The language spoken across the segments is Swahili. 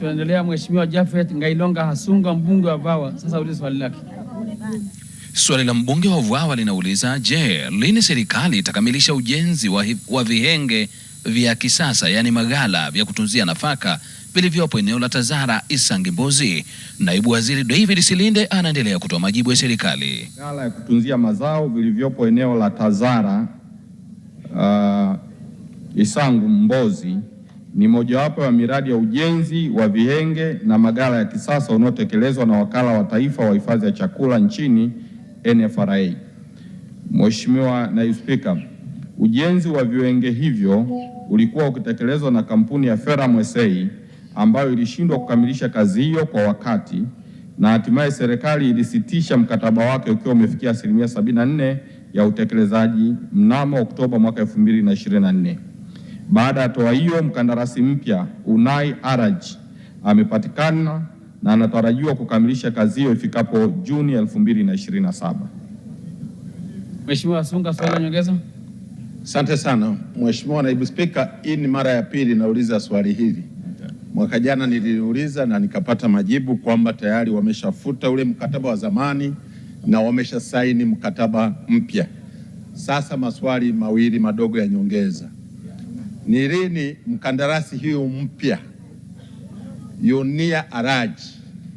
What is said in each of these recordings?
Tunaendelea. Mheshimiwa Japhet Ngailonga Hasunga, mbunge wa Vwawa, sasa ulize swali lake. Swali la mbunge wa Vwawa linauliza, je, lini serikali itakamilisha ujenzi wa vihenge vya kisasa, yani maghala vya kutunzia nafaka vilivyopo eneo la Tazara Isangi Mbozi? Naibu Waziri David Silinde anaendelea kutoa majibu ya serikali. Maghala ya kutunzia mazao vilivyopo eneo la Tazara Isangi Mbozi ni mojawapo ya miradi ya ujenzi wa vihenge na maghala ya kisasa unaotekelezwa na Wakala wa Taifa wa Hifadhi ya Chakula nchini NFRA. Mheshimiwa Naibu Spika, ujenzi wa vihenge hivyo ulikuwa ukitekelezwa na kampuni ya Ferram SA ambayo ilishindwa kukamilisha kazi hiyo kwa wakati, na hatimaye serikali ilisitisha mkataba wake ukiwa umefikia 74% ya utekelezaji mnamo Oktoba mwaka 2024. Baada ya hatua hiyo, mkandarasi mpya Unai Araj amepatikana na anatarajiwa kukamilisha kazi hiyo ifikapo Juni 2027. Mheshimiwa Hasunga, swali la nyongeza. Asante sana Mheshimiwa Naibu Spika, hii ni mara ya pili nauliza swali hili. Mwaka jana niliuliza na nikapata majibu kwamba tayari wameshafuta ule mkataba wa zamani na wamesha saini mkataba mpya. Sasa maswali mawili madogo ya nyongeza. Ni lini mkandarasi hiyo mpya Yonia Araji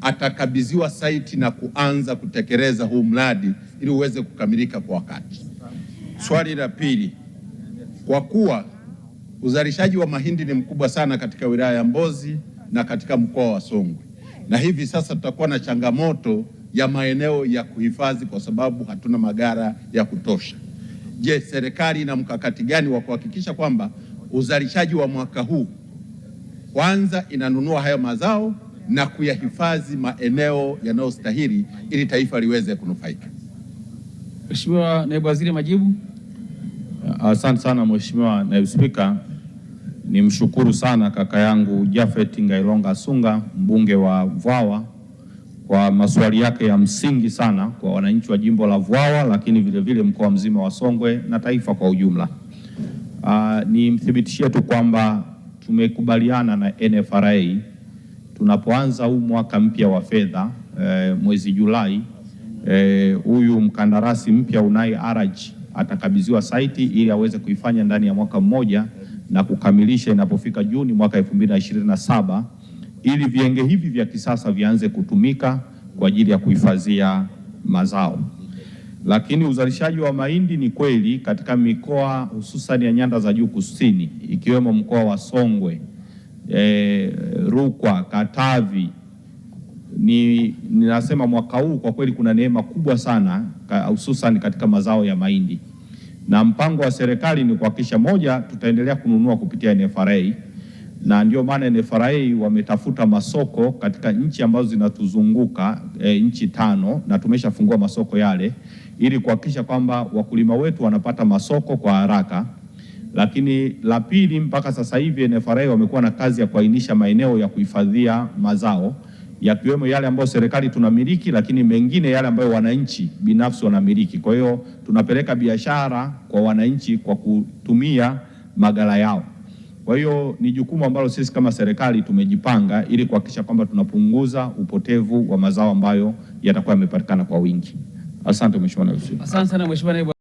atakabidhiwa saiti na kuanza kutekeleza huu mradi ili uweze kukamilika kwa wakati? Swali la pili, kwa kuwa uzalishaji wa mahindi ni mkubwa sana katika wilaya ya Mbozi na katika mkoa wa Songwe, na hivi sasa tutakuwa na changamoto ya maeneo ya kuhifadhi kwa sababu hatuna maghala ya kutosha. Je, serikali ina mkakati gani wa kuhakikisha kwamba uzalishaji wa mwaka huu kwanza inanunua hayo mazao na kuyahifadhi maeneo yanayostahili ili taifa liweze kunufaika? Mheshimiwa Naibu Waziri, majibu. Asante sana Mheshimiwa Naibu Spika, nimshukuru sana kaka yangu Japhet Ngailonga Hasunga, mbunge wa Vwawa, kwa maswali yake ya msingi sana kwa wananchi wa jimbo la Vwawa, lakini vile mkoa mzima wa Songwe na taifa kwa ujumla. Nimthibitishie tu kwamba tumekubaliana na NFRA tunapoanza huu mwaka mpya wa fedha mwezi Julai, huyu mkandarasi mpya Unai Araj atakabidhiwa saiti ili aweze kuifanya ndani ya mwaka mmoja na kukamilisha inapofika Juni mwaka 2027, ili vihenge hivi vya kisasa vianze kutumika kwa ajili ya kuhifadhia mazao. Lakini uzalishaji wa mahindi ni kweli katika mikoa hususan ya nyanda za juu kusini ikiwemo mkoa wa Songwe, Rukwa, Katavi, ninasema mwaka huu kwa kweli kuna neema kubwa sana hususan katika mazao ya mahindi, na mpango wa serikali ni kuhakikisha, moja, tutaendelea kununua kupitia NFRA, na ndio maana NFRA wametafuta masoko katika nchi ambazo zinatuzunguka, nchi 5, na tumeshafungua masoko yale ili kuhakikisha kwamba wakulima wetu wanapata masoko kwa haraka. Lakini la pili, mpaka sasa hivi NFRA wamekuwa na kazi ya kuainisha maeneo ya kuhifadhia mazao, yakiwemo yale ambayo serikali tunamiliki, lakini mengine yale ambayo wananchi binafsi wanamiliki. Kwa hiyo tunapeleka biashara kwa wananchi kwa kutumia maghala yao. Kwa hiyo ni jukumu ambalo sisi kama serikali tumejipanga ili kuhakikisha kwamba tunapunguza upotevu wa mazao ambayo yatakuwa yamepatikana kwa wingi. Asante Mheshimiwa Naibu Spika. Asante sana Mheshimiwa Naibu